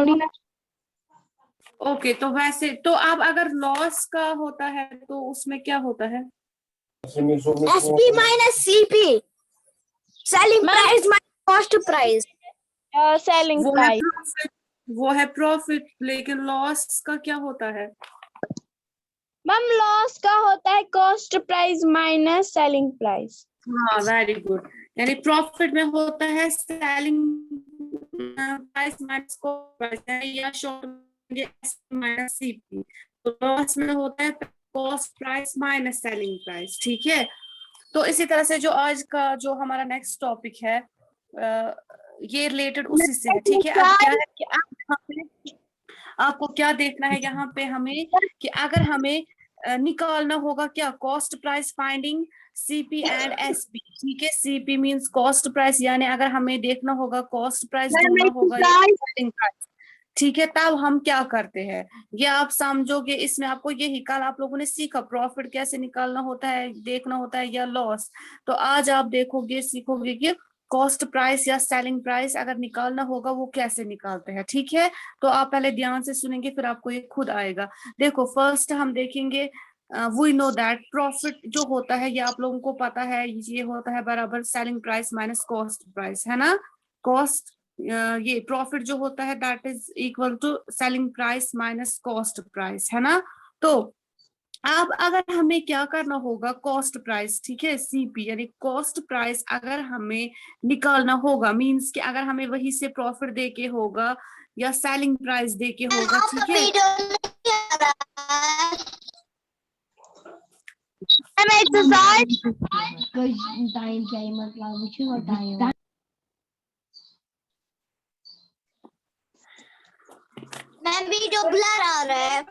थोड़ी ना। ओके, तो वैसे तो अब अगर लॉस का होता है तो उसमें क्या होता है? SP minus CP, selling price minus cost price. Selling वो है प्राइस। प्रॉफिट, वो है प्रॉफिट, लेकिन लॉस का क्या होता है? मैम लॉस का होता है cost price minus selling price. हाँ, वेरी गुड। यानी प्रॉफिट में होता है selling price minus cost price, या शॉर्ट माइनस सीपी। तो लॉस में होता है cost price minus selling price. ठीक है, तो इसी तरह से जो आज का जो हमारा नेक्स्ट टॉपिक है ये रिलेटेड उसी से है। ठीक है, अब क्या है कि आपको क्या देखना है यहाँ पे हमें, कि अगर हमें निकालना होगा क्या, cost price finding CP and SP. ठीक है, सीपी मींस कॉस्ट प्राइस, यानी अगर हमें देखना होगा कॉस्ट प्राइस ढूंढना होगा या सेलिंग प्राइस। ठीक है, तब हम क्या करते हैं ये आप समझोगे। इसमें आपको यही कल आप लोगों ने सीखा, प्रॉफिट कैसे निकालना होता है, देखना होता है, या लॉस। तो आज आप देखोगे, सीखोगे कि कॉस्ट प्राइस या सेलिंग प्राइस अगर निकालना होगा वो कैसे निकालते हैं। ठीक है, तो आप पहले ध्यान से सुनेंगे, फिर आपको ये खुद आएगा। देखो, फर्स्ट हम देखेंगे, वी नो दैट प्रॉफिट जो होता है ये आप लोगों को पता है, ये होता है बराबर selling price minus cost price, है ना। कॉस्ट ये प्रॉफिट जो होता है that is equal to selling price minus cost price, है ना। तो अब अगर हमें क्या करना होगा, कॉस्ट प्राइस, ठीक है, सीपी यानी कॉस्ट प्राइस अगर हमें निकालना होगा, मींस कि अगर हमें वही से प्रॉफिट दे के होगा या सेलिंग प्राइस दे के होगा। ठीक है, मैम वीडियो ब्लर आ रहा है।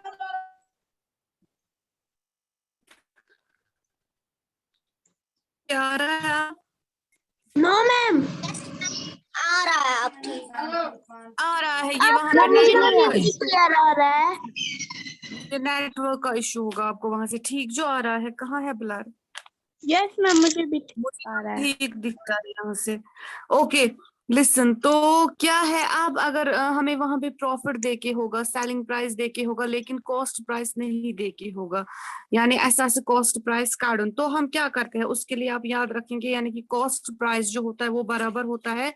क्या आ रहा है? नो मैम, आ रहा है आपकी, आ रहा है ये वहां पर नेटवर्क क्लियर आ रहा है। ये नेटवर्क का इशू होगा आपको वहां से। ठीक जो आ रहा है, कहाँ है ब्लर? यस मैम, मुझे भी ठीक आ रहा है। ठीक दिखता है यहाँ से। ओके, लिसन, तो क्या है, अब अगर हमें वहां पे प्रॉफिट देके होगा, सेलिंग प्राइस देके होगा, लेकिन कॉस्ट प्राइस नहीं देके होगा, यानी ऐसा से कॉस्ट प्राइस काढून, तो हम क्या करते हैं उसके लिए आप याद रखेंगे, यानी कि कॉस्ट प्राइस जो होता है वो बराबर होता है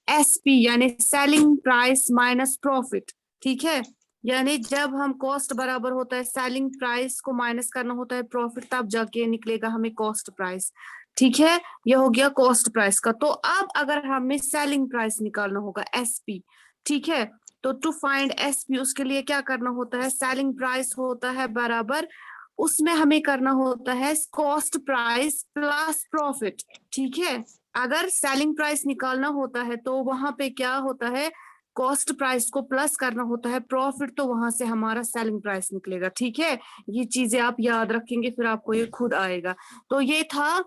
एसपी, यानी सेलिंग प्राइस माइनस प्रॉफिट। ठीक है, यानी जब हम कॉस्ट बराबर होता है सेलिंग प्राइस को माइनस करना होता है प्रॉफिट, तब जाके निकलेगा हमें कॉस्ट प्राइस। ठीक है, ये हो गया कॉस्ट प्राइस का। तो अब अगर हमें सेलिंग प्राइस निकालना होगा एसपी, ठीक है, तो टू फाइंड एसपी उसके लिए क्या करना होता है, सेलिंग प्राइस होता है बराबर, उसमें हमें करना होता है कॉस्ट प्राइस प्लस प्रॉफिट। ठीक है, अगर सेलिंग प्राइस निकालना होता है तो वहां पे क्या होता है, कॉस्ट प्राइस को प्लस करना होता है प्रॉफिट, तो वहां से हमारा सेलिंग प्राइस निकलेगा। ठीक है, ये चीजें आप याद रखेंगे, फिर आपको ये खुद आएगा। तो ये था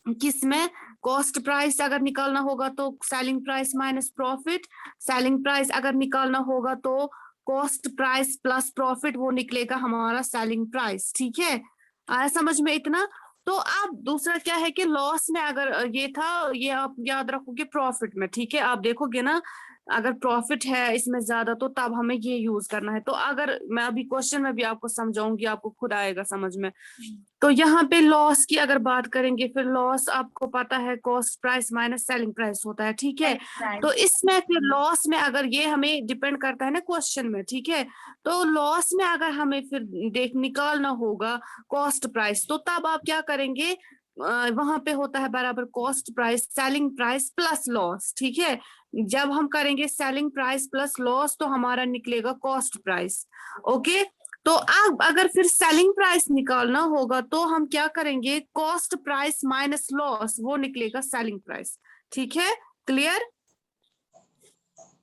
किसमें, कॉस्ट प्राइस अगर निकालना होगा तो selling price minus profit, selling price अगर निकालना होगा तो कॉस्ट प्राइस प्लस प्रॉफिट, वो निकलेगा हमारा सेलिंग प्राइस। ठीक है, आया समझ में इतना। तो अब दूसरा क्या है कि लॉस में अगर ये था, ये आप याद रखोगे प्रॉफिट में। ठीक है, आप देखोगे ना, अगर प्रॉफिट है इसमें ज्यादा तो तब हमें ये यूज करना है। तो अगर मैं अभी क्वेश्चन में भी आपको समझाऊंगी, आपको खुद आएगा समझ में। तो यहाँ पे लॉस की अगर बात करेंगे, फिर लॉस आपको पता है cost price minus selling price होता है। ठीक है, तो इसमें फिर लॉस में अगर ये हमें डिपेंड करता है ना क्वेश्चन में। ठीक है, तो लॉस में अगर हमें फिर देख निकालना होगा कॉस्ट प्राइस, तो तब आप क्या करेंगे, वहां पे होता है बराबर cost price selling price plus loss. ठीक है, जब हम करेंगे सेलिंग प्राइस प्लस लॉस तो हमारा निकलेगा कॉस्ट प्राइस। ओके, तो अब अगर फिर सेलिंग प्राइस निकालना होगा तो हम क्या करेंगे, कॉस्ट प्राइस माइनस लॉस, वो निकलेगा सेलिंग प्राइस। ठीक है, क्लियर?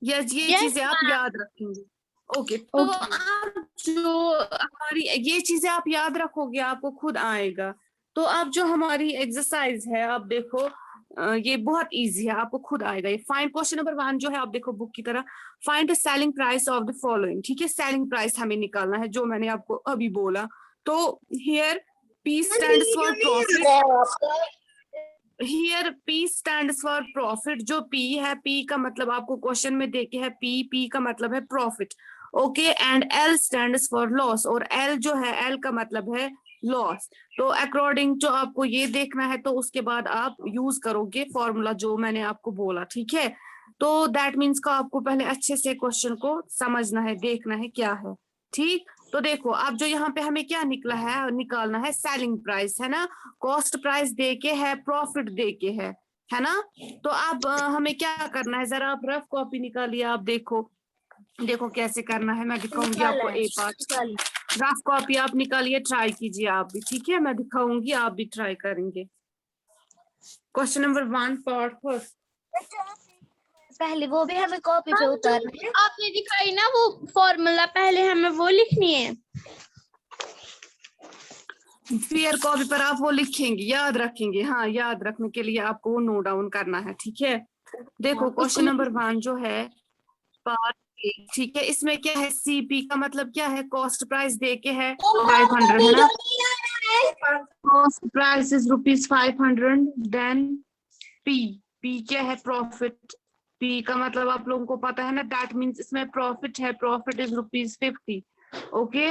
यस, ये चीजें आप याद रखेंगे। ओके, तो आप जो हमारी ये चीजें आप याद रखोगे, आपको खुद आएगा। तो अब जो हमारी एक्सरसाइज है, आप देखो, ये बहुत इजी है, आपको खुद आएगा ये। फाइंड क्वेश्चन नंबर 1 जो है, आप देखो बुक की तरह, find the selling price of the following. ठीक है, सेलिंग प्राइस हमें निकालना है, जो मैंने आपको अभी बोला। तो here P stands for profit, here P stands for profit. जो P है, P का मतलब आपको क्वेश्चन में देके है P का मतलब है profit. Okay, and L stands for loss, और L जो है, L का मतलब है लॉस। तो अकॉर्डिंग जो आपको ये देखना है, तो उसके बाद आप यूज करोगे फॉर्मूला जो मैंने आपको बोला, ठीक है। तो दैट मीन्स का आपको पहले अच्छे से क्वेश्चन को समझना है, देखना है क्या है, ठीक। तो देखो, अब जो यहाँ पे हमें क्या निकला है, निकालना है सेलिंग प्राइस, है ना। कॉस्ट प्राइस दे के है, प्रॉफिट दे के है ना। तो अब हमें क्या करना है, जरा आप रफ कॉपी निकालिए। आप देखो, देखो कैसे करना है, मैं दिखाऊंगी आपको ए पार्ट। रफ कॉपी आप निकालिए, ट्राई कीजिए आप भी, ठीक है। मैं दिखाऊंगी, आप भी ट्राई करेंगे। Question number 1 part first. पहले वो भी हमें कॉपी पे उतारना है। आपने दिखाई ना वो फॉर्मूला, पहले हमें वो लिखनी है। फिर कॉपी पर आप वो लिखेंगे, याद रखेंगे। हाँ, याद रखने के लिए आपको वो नोट डाउन करना है, ठीक है। देखो क्वेश्चन नंबर 1 जो है पार्ट ए, ठीक है। इसमें क्या है, CP का मतलब क्या है, कॉस्ट प्राइस दे के है 500, है ना। Cost price is ₹500, then P क्या है, प्रॉफिट। P का मतलब आप लोगों को पता है ना, दैट मीन्स इसमें प्रॉफिट है, प्रॉफिट इज ₹50। ओके,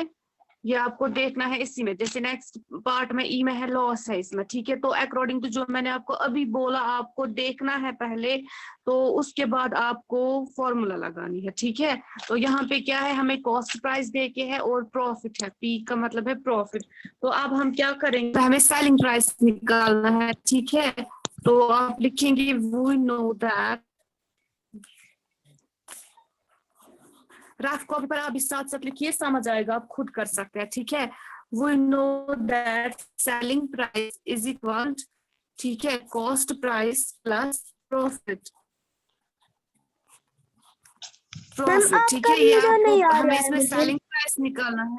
ये आपको देखना है इसी में। जैसे नेक्स्ट पार्ट में ई में है, लॉस है इसमें, ठीक है। तो अकॉर्डिंग टू जो मैंने आपको अभी बोला, आपको देखना है पहले, तो उसके बाद आपको फॉर्मूला लगानी है, ठीक है। तो यहाँ पे क्या है, हमें कॉस्ट प्राइस दे के है और प्रॉफिट है, P का मतलब है प्रॉफिट। तो अब हम क्या करेंगे, हमें सेलिंग प्राइस निकालना है, ठीक है। तो आप लिखेंगे we know that, rough copy पर आप इस साथ साथ लिखिए, समझ आएगा, आप खुद कर सकते हैं, ठीक है। We know that selling price is equal, ठीक है, cost price plus profit. Profit, ठीक है। ये आपको, हमें इसमें सेलिंग प्राइस निकालना है।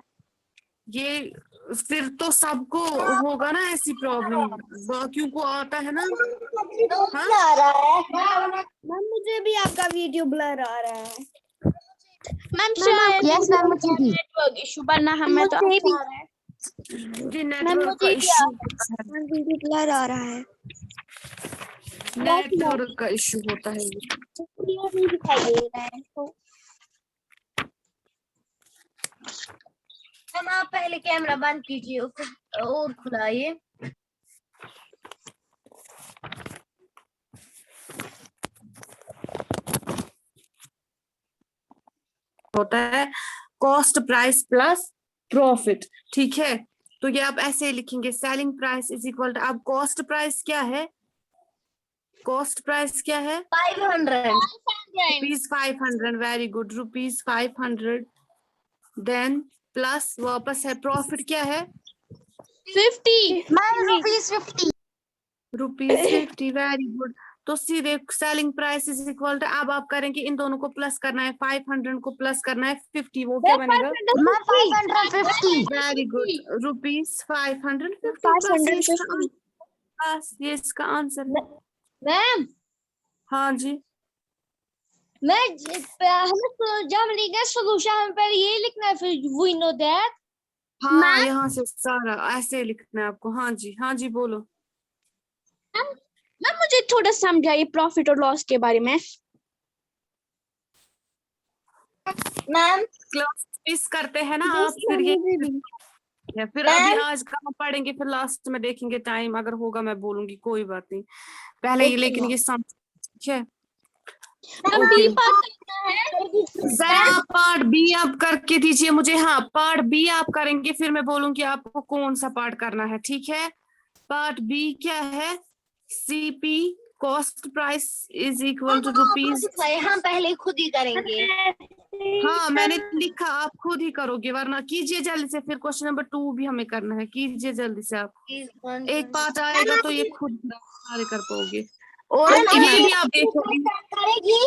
ये फिर तो सबको होगा ना ऐसी प्रॉब्लम, बाकियों को आता है ना। हाँ, आ रहा है मैम मुझे भी आपका वीडियो ब्लर आ रहा है। मैम मैम, शायद यस मैम, मुझे भी नेटवर्क इशू, वरना हमें तो मुझे भी अच्छा आ रहा है। जी नेटवर्क का मुझे भी इशू, वीडियो ब्लर आ रहा है। नेटवर्क का इशू होता है ये। क्लियर नहीं दिखाई दे रहा है तो मैम आप पहले कैमरा बंद कीजिए और खुलाइए। होता है कॉस्ट प्राइस प्लस प्रॉफिट, ठीक है। तो ये आप ऐसे ही लिखेंगे, selling price is equal to, अब कॉस्ट प्राइस क्या है, कॉस्ट प्राइस क्या है, 500 ₹500, वेरी गुड, ₹500। देन प्लस वापस है, प्रॉफिट क्या है, 50 मैम ₹50 ₹50, वेरी गुड। तो सीधे selling price is equal to, अब आप करेंगे, इन दोनों को प्लस करना है, 500 को प्लस करना है 50, वो क्या बनेगा, मैम 550 वेरी गुड, ₹550 550। बस ये इसका आंसर है। मैम हाँ जी, हमें जब हम लिखेंगे सोल्यूशन, हमें पहले ये लिखना है, फिर वी नो दैट। हाँ, यहाँ से सारा ऐसे लिखना है आपको। हाँ जी, हाँ जी, बोलो। मैम मुझे थोड़ा समझाइए प्रॉफिट और लॉस के बारे में। मैम क्लास मिस करते हैं ना आप, फिर ये फिर अभी आज कहाँ पढ़ेंगे, फिर लास्ट में देखेंगे, टाइम अगर होगा मैं बोलूंगी, कोई बात नहीं, पहले ये लेकिन ये समझ, ठीक है। ओके, जरा पार्ट बी आप करके दीजिए मुझे। हाँ, पार्ट बी आप करेंगे, फिर मैं बोलूंगी आपको कौन सा पार्ट करना है, ठीक है। पार्ट बी क्या है, CP cost price is equal to rupees. हम पहले खुद ही करेंगे। हाँ, मैंने लिखा, आप खुद ही करोगे, वरना कीजिए जल्दी से, फिर क्वेश्चन नंबर 2 भी हमें करना है, कीजिए जल्दी से आप। एक पार्ट आएगा तो ये खुद सारे कर पाओगे। और ये भी आप देखोगे, करेगी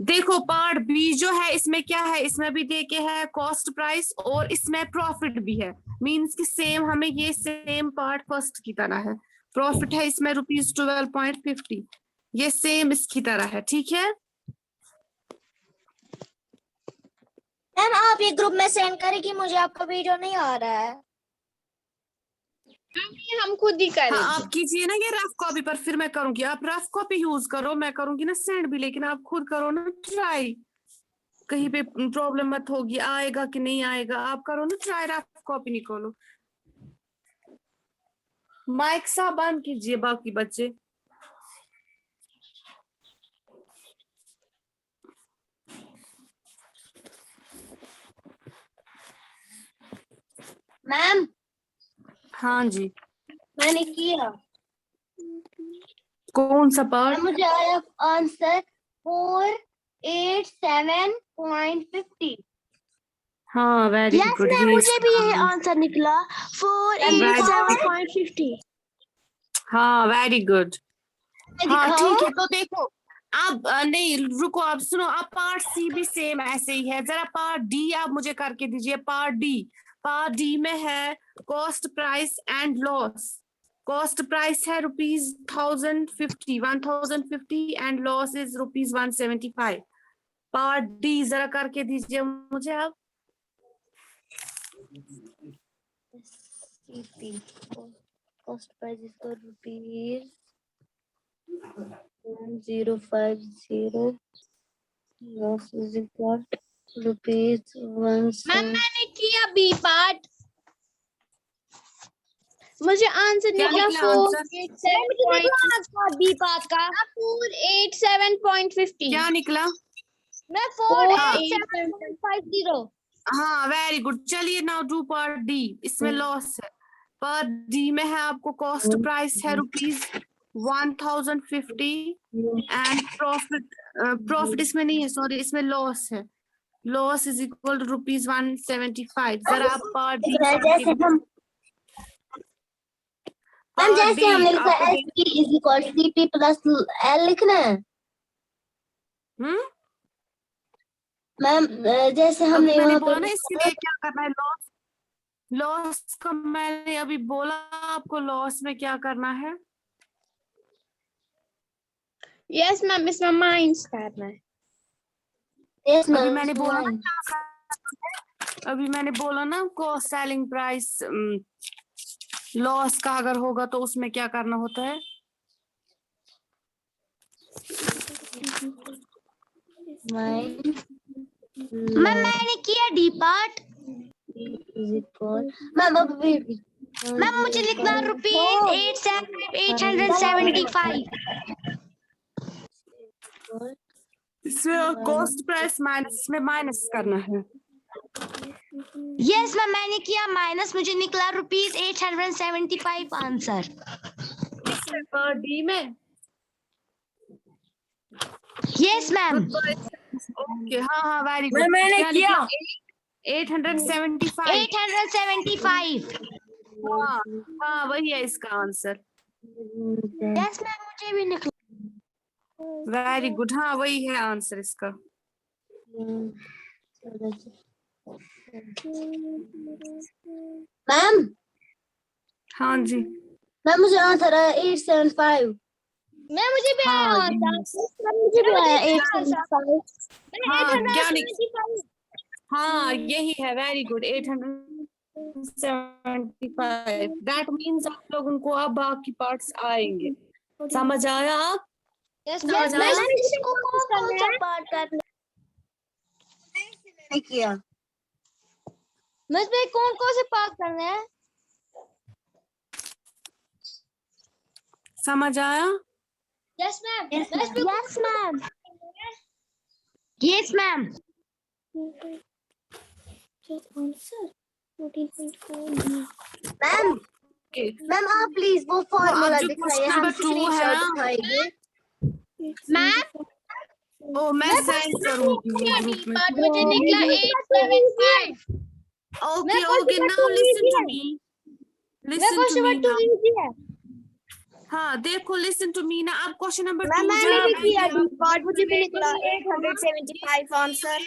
देखो पार्ट बी जो है, इसमें क्या है, इसमें भी देके है कॉस्ट प्राइस और इसमें प्रॉफिट भी है, मींस कि सेम, हमें ये सेम पार्ट फर्स्ट की तरह है। प्रॉफिट है इसमें ₹12.50, ये सेम इसकी तरह है, ठीक है। मैम आप ये ग्रुप में सेंड करेगी, मुझे आपका वीडियो नहीं आ रहा है। ये हम खुद ही हाँ करेंगे। आप कीजिए ना ये रफ कॉपी पर, फिर मैं करूंगी। आप रफ कॉपी यूज करो, मैं करूंगी ना सेंड भी, लेकिन आप खुद करो ना ट्राई। कहीं पे प्रॉब्लम मत होगी, आएगा कि नहीं आएगा। आप करो ना ट्राई, रफ कॉपी निकालो। माइक सा बंद कीजिए बाकी बच्चे। मैम हाँ जी, मैंने किया। कौन सा पार्ट? मैम मुझे आया आंसर 487.50। हाँ वेरी यस गुड, मैम ये मुझे भी यही इसका आंसर निकला Very 487.50। हाँ वेरी गुड। हाँ दिखाओ। ठीक है, तो देखो आप नहीं रुको, आप सुनो। आप पार्ट सी भी सेम ऐसे ही है। जरा पार्ट डी आप मुझे करके दीजिए। पार्ट डी, पार्ट डी में है cost price and loss. Cost price है ₹1050 and loss is ₹175। Part D जरा करके दीजिए मुझे आप। CP cost price is for rupees 1050. Loss is equal to rupees ma'am 170. मैंने किया बी पार्ट, मुझे आंसर क्या निकला निकला आंसर? 487.50। क्या निकला? मैं हाँ 487.50। हाँ वेरी गुड। चलिए नाउ डू पार्ट डी। इसमें लॉस है। पार्ट डी में है आपको कॉस्ट प्राइस है ₹1050 एंड प्रॉफिट, प्रॉफिट इसमें नहीं है, सॉरी, इसमें लॉस है। Loss is equal to ₹175। जरा आप पार्ट डी जैसे हम मैम जैसे हमने लिखा SP is equal to CP plus L लिखना है मैम। जैसे अभी हमने मैंने वहाँ बोला पे ना इसके लिए क्या करना है। लॉस, लॉस का मैंने अभी बोला आपको। लॉस में क्या करना है? यस मैम, इसमें माइनस करना है। yes, अभी मैम मैंने बोला ना line। क्या करना है? अभी मैंने बोला ना कॉस्ट सेलिंग प्राइस लॉस का अगर होगा तो उसमें क्या करना होता है? मैम मैंने किया डी पार्ट। मैम अब वेट, मैम मुझे लिखना ₹875। इसमें कॉस्ट प्राइस माइनस में माइनस करना है। यस मैम मैंने किया माइनस, मुझे निकला ₹875 आंसर। पार्ट डी में यस मैम ओके, हाँ हाँ वेरी गुड। मैंने क्या किया निकला? 875। 875। हाँ हाँ वही है इसका आंसर। यस मैम मुझे भी निकला। वेरी गुड, हाँ वही है आंसर इसका। मैम हाँ जी, मैम मुझे आंसर आया 875। मैं मुझे भी आया हाँ आंसर। मुझे भी आया मैंने 875। हाँ क्या निकला? 875। हाँ यही है, वेरी गुड, 875। दैट मीन्स आप लोगों को अब बाकी पार्ट्स आएंगे। समझ आया आप? यस समझ मैम, आया? इसको कौन सा पार्ट करना है? किया मैं इसमें कौन से पार्ट करने हैं? समझ आया? Yes ma'am. Yes ma'am yes ma'am. Ma'am Okay. Ma'am आप प्लीज वो तो फॉर्मूला अब जो दिखाइए, क्वेश्चन हम नंबर 2 है स्क्रीनशॉट ना, दिखाएंगे। मैम ओ मैं सेंड करूंगी वो ग्रुप में। पार्ट मुझे निकला 875। Okay okay, now listen to me, मैं listen to question me number 2 now. लीजिए। हाँ देखो, लिसन टू मी ना। आप क्वेश्चन नंबर 2 मैंने भी किया डी पार्ट, मुझे भी निकला 875 आंसर।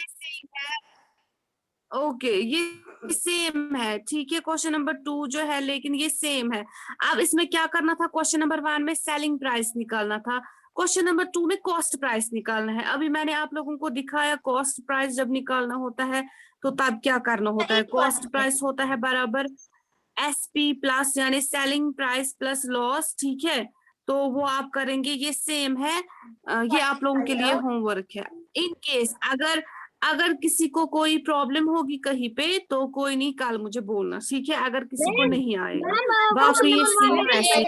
ओके ये सेम है, ठीक है। क्वेश्चन नंबर 2 जो है, लेकिन ये सेम है। अब इसमें क्या करना था? क्वेश्चन नंबर 1 में सेलिंग प्राइस निकालना था, क्वेश्चन नंबर 2 में कॉस्ट प्राइस निकालना है। अभी मैंने आप लोगों को दिखाया कॉस्ट प्राइस जब निकालना होता है तो तब क्या करना होता है। कॉस्ट प्राइस होता है बराबर SP प्लस यानी सेलिंग प्राइस प्लस लॉस, ठीक है। तो वो आप करेंगे, ये सेम है, ये आप लोगों के लिए होमवर्क है। इन केस अगर किसी को कोई प्रॉब्लम होगी कहीं पे तो कोई नहीं, कल मुझे बोलना, ठीक है, अगर किसी को नहीं आएगा। बाकी ये सेम वैसे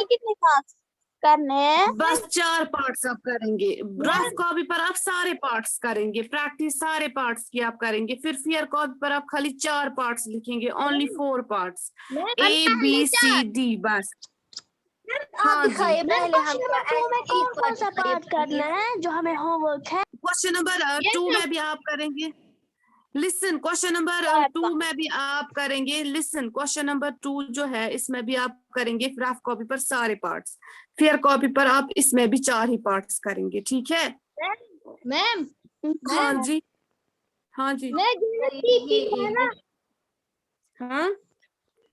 कितने पार्ट्स करने हैं? बस 4 पार्ट्स आप करेंगे। रफ कॉपी पर आप सारे पार्ट्स करेंगे, प्रैक्टिस सारे पार्ट्स की आप करेंगे। फिर फेयर कॉपी पर आप खाली 4 पार्ट्स लिखेंगे, ओनली 4 पार्ट्स, ABCD बस। हाँ जी, पहले हम कौन सा पार्ट करना है जो हमें होमवर्क है? क्वेश्चन नंबर 2 में भी आप करेंगे। लिसन, क्वेश्चन नंबर 2 में भी आप करेंगे। लिसन, क्वेश्चन नंबर 2 जो है इसमें भी आप करेंगे रफ कॉपी पर सारे पार्ट्स, फेयर कॉपी पर आप इसमें भी 4 ही पार्ट्स करेंगे, ठीक है मैम हाँ जी, हाँ जी, मैं सीपी में है ना, हाँ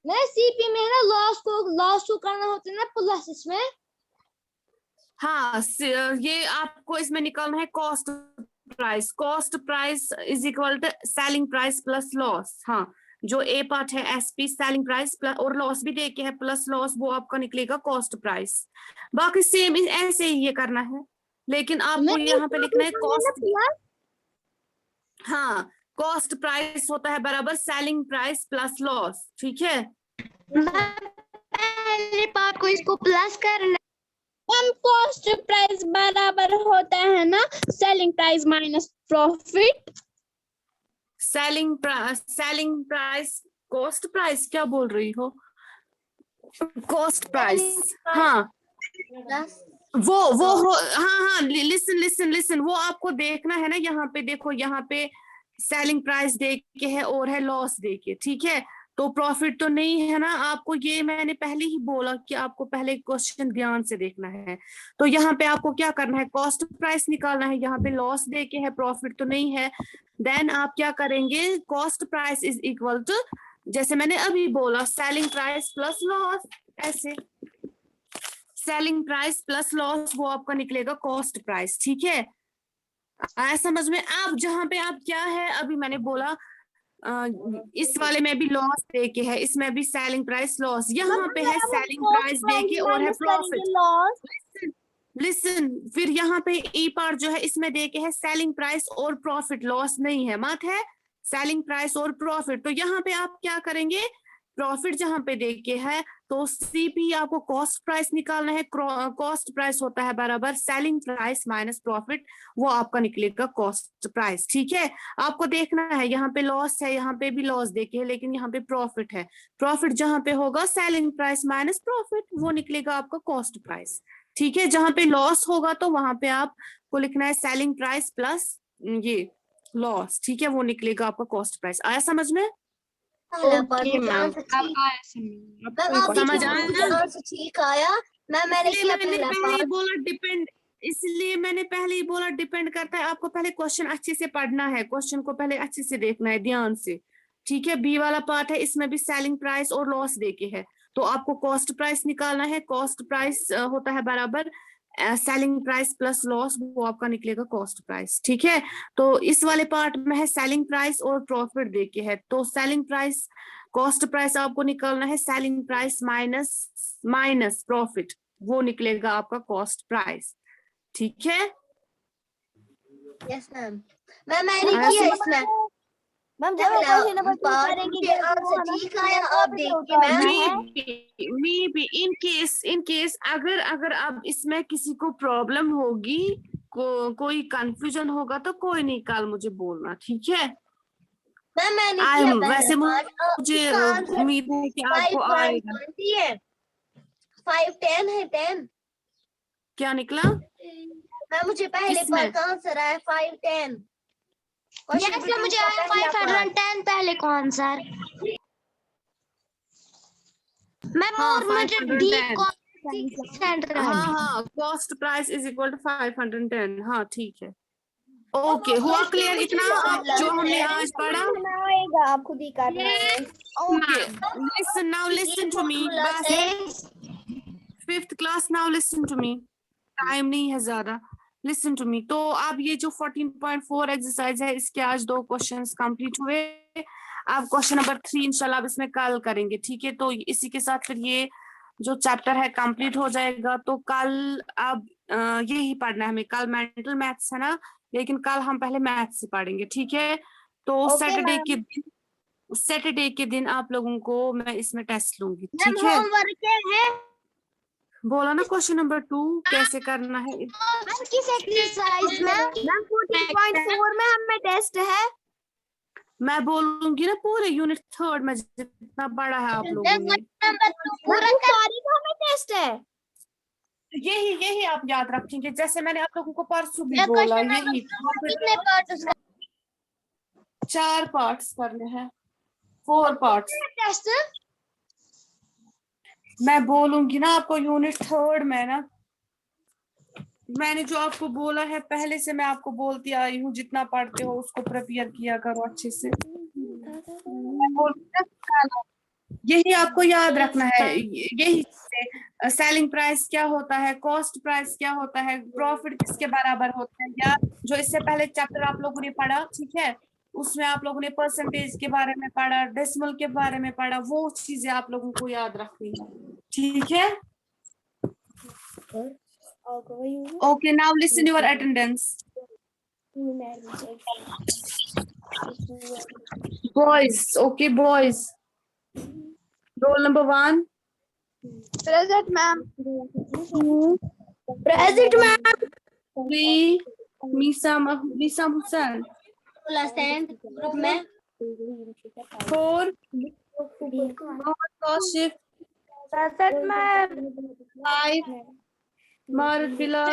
मैं सीपी में है ना, लॉस को करना होता है ना प्लस इसमें। हाँ, ये आपको इसमें निकालना है cost price is equal to selling price plus loss. हाँ, जो ए पार्ट है SP सेलिंग प्राइस प्लस, और लॉस भी देके है प्लस लॉस, वो आपका निकलेगा कॉस्ट प्राइस। बाकी सेम ऐसे ही ये करना है, लेकिन आपको यहाँ पे लिखना है कॉस्ट। हाँ, कॉस्ट प्राइस होता है बराबर सेलिंग प्राइस प्लस लॉस, ठीक है। पहले पार्ट को इसको प्लस करना। कॉस्ट प्राइस बराबर होता है ना selling price minus profit. Selling price cost price, क्या बोल रही हो? कॉस्ट प्राइस, हाँ वो हो, हाँ लिसन, वो आपको देखना है ना, यहाँ पे देखो, यहाँ पे सेलिंग प्राइस दे के है और है लॉस दे के, ठीक है। तो प्रॉफिट तो नहीं है ना आपको, ये मैंने पहले ही बोला कि आपको पहले क्वेश्चन ध्यान से देखना है। तो यहाँ पे आपको क्या करना है, कॉस्ट प्राइस निकालना है, यहाँ पे लॉस दे के है, प्रॉफिट तो नहीं है। देन आप क्या करेंगे, cost price is equal to, जैसे मैंने अभी बोला, सेलिंग प्राइस प्लस लॉस, ऐसे सेलिंग प्राइस प्लस लॉस, वो आपका निकलेगा कॉस्ट प्राइस, ठीक है। आया समझ में? आप जहाँ पे आप क्या है, अभी मैंने बोला इस वाले में भी लॉस दे के है, इसमें भी सेलिंग प्राइस लॉस, यहाँ पे है सेलिंग प्राइस दे के और है प्रॉफिट। लिसन, फिर यहाँ पे ई पार्ट जो है इसमें दे के है सेलिंग प्राइस और प्रॉफिट, लॉस नहीं है, मत है सेलिंग प्राइस और प्रॉफिट। तो यहाँ पे आप क्या करेंगे, प्रॉफिट जहाँ पे दे के है तो CP आपको कॉस्ट प्राइस निकालना है। कॉस्ट प्राइस होता है बराबर सेलिंग प्राइस माइनस प्रॉफिट, वो आपका निकलेगा कॉस्ट प्राइस, ठीक है। आपको देखना है, यहाँ पे लॉस है, यहाँ पे भी लॉस देके है, लेकिन यहाँ पे प्रॉफिट है। प्रॉफिट जहाँ पे होगा सेलिंग प्राइस माइनस प्रॉफिट, वो निकलेगा आपका कॉस्ट प्राइस, ठीक है। जहाँ पे लॉस होगा तो वहां पे आपको लिखना है सेलिंग प्राइस प्लस ये लॉस, ठीक है, वो निकलेगा आपका कॉस्ट प्राइस। आया समझ में? ओके मैम, समझ आया? ठीक आया मैम। मैंने पहले ही बोला डिपेंड, इसलिए मैंने पहले ही बोला डिपेंड करता है। आपको पहले क्वेश्चन अच्छे से पढ़ना है, क्वेश्चन को पहले अच्छे से देखना है ध्यान से, ठीक है। बी वाला पार्ट है, इसमें भी सेलिंग प्राइस और लॉस देके है, तो आपको कॉस्ट प्राइस निकालना है। कॉस्ट प्राइस होता है बराबर सेलिंग प्राइस प्लस लॉस, वो आपका निकलेगा कॉस्ट प्राइस, ठीक है। तो इस वाले पार्ट में है सेलिंग प्राइस और प्रॉफिट देके है, तो सेलिंग प्राइस कॉस्ट प्राइस आपको निकालना है सेलिंग प्राइस माइनस प्रॉफिट, वो निकलेगा आपका कॉस्ट प्राइस, ठीक है। Yes ma'am. मैंने किया इसमें मैम, जब क्वेश्चन नंबर 2 करेंगे आंसर ठीक आया आप देखिए ma'am. May be in case अगर अब इसमें किसी को प्रॉब्लम होगी, कोई कंफ्यूजन होगा तो कोई नहीं, कल मुझे बोलना, ठीक है। मैम मैंने किया वैसे मुझे उम्मीद है कि आपको आएगा। 5 10 है 10 क्या निकला मैम? मुझे पहले पार्ट का आंसर आया 5 10। यस मुझे आया 510 पहले का आंसर मैम। और मुझे डी हाँ cost price is equal to 510, हाँ ठीक है। ओके, हुआ क्लियर इतना आप जो हमने आज पढ़ा? आएगा आप खुद ही कर रहे हैं। Okay, listen now, listen to me, बस 5th class, now listen to me, time नहीं है ज्यादा, लिसन टू मी। तो अब ये जो 14.4 एक्सरसाइज है, इसके आज 2 क्वेश्चंस कंप्लीट हुए। अब क्वेश्चन नंबर 3 इंशाल्लाह अब इसमें कल करेंगे, ठीक है। तो इसी के साथ फिर ये जो चैप्टर है कंप्लीट हो जाएगा। तो कल अब यही पढ़ना है हमें, कल मेंटल मैथ्स है ना, लेकिन कल हम पहले मैथ्स से पढ़ेंगे, ठीक है। तो सैटरडे के दिन आप लोगों को मैं इसमें टेस्ट लूंगी, ठीक है। होमवर्क क्या है? बोला ना क्वेश्चन नंबर 2 कैसे करना है। किस एक्सरसाइज में? 14.4 में हमें टेस्ट है। मैं बोलूंगी ना पूरे यूनिट 3 में जितना बड़ा है आप लोगों ने, सारी का हमें टेस्ट है। यही आप याद रखेंगे, जैसे मैंने आप लोगों को परसों भी बोला, यही कितने पार्ट्स का 4 पार्ट्स करने हैं, 4 पार्ट्स। टेस्ट? मैं बोलूंगी ना आपको यूनिट 3 में ना, मैंने जो आपको बोला है पहले से मैं आपको बोलती आई हूँ, जितना पढ़ते हो उसको प्रिपेयर किया करो अच्छे से। यही आपको याद रखना है, यही सेलिंग प्राइस क्या होता है, कॉस्ट प्राइस क्या होता है, प्रॉफिट किसके बराबर होता है, या जो इससे पहले चैप्टर आप लोगों ने पढ़ा, ठीक है, उसमें आप लोगों ने परसेंटेज के बारे में पढ़ा, डेसिमल के बारे में पढ़ा, वो चीजें आप लोगों को याद रखनी है, ठीक है। Okay, now listen your attendance. Boys, okay, boys. Roll number 1. Present, ma'am. Present, ma'am. 3. Misam Hussain. Group में 4. Mohammad Kashif. present, ma'am. 5. Marad Bilal.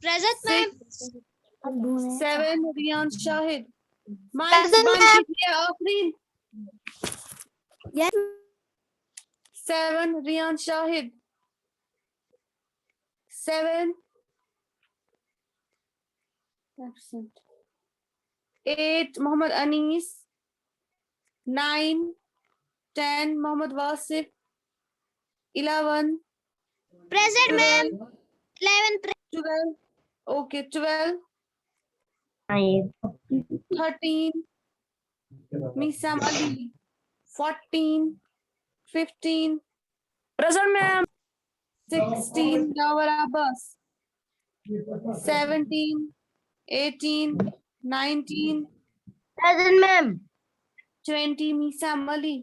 Present, ma'am. 6. 7. Riyan Shahid. Present, ma'am. Afreen. Yes. 7. Riyan Shahid. 7. Absent. 8. Muhammad Anis. 9. 10. Muhammad Wasif. 11. Present, ma'am. 11. 12. Okay, 12. 13. Misam Ali. 14. 15. Present, ma'am. 16. Jawar Abbas. 17. 18. 19. Present, ma'am. 20. Misam Ali.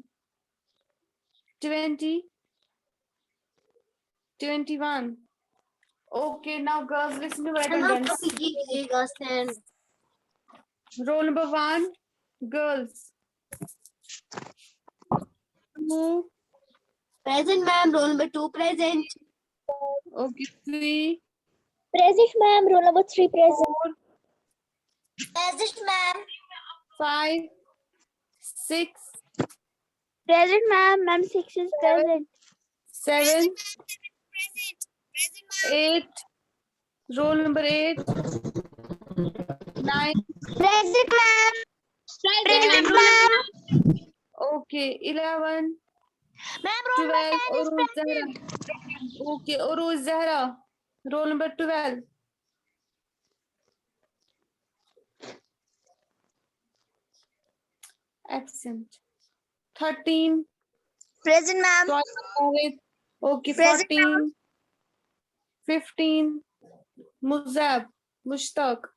20. 21. Okay, now girls, listen to attendance. Roll number 1, girls. Present, ma'am. Roll number 2, present. Okay, 3. Present, ma'am. Roll number 3, present. 4. Present, ma'am. 5. 6. Present, ma'am. Ma'am, 6 is present. 7. 8. Roll number 8. 9. Present, ma'am. Present, ma'am. Okay, 11. Ma'am, roll 12. number 10 is Uruz present. Zahra. Okay, Uruz Zahra. Roll number 12. Absent. 13. Present, ma'am. Okay, Present, 14. 15. Muzab, Mushtaq.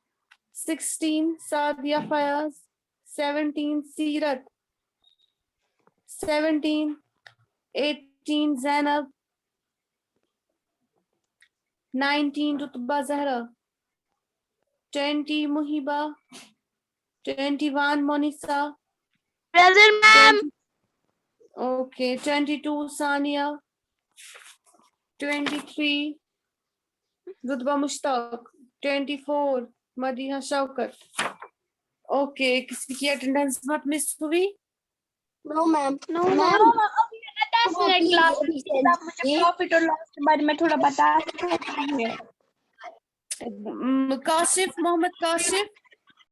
16. Sadia Fayaz. 17. Sirat. 17. 18. Zainab. 19. Rutba Zahra. 20. Muhiba. 21. Monisa. Present, ma'am. Okay, 22. Sania. 23. Rutba Mushtaq. 24. Madiha Shaukat. Okay, किसी की attendance मत miss हुई? No, ma'am. No, ma'am. मुझे profit और loss के बारे में थोड़ा बता सकते हैं? काशिफ, मोहम्मद काशिफ.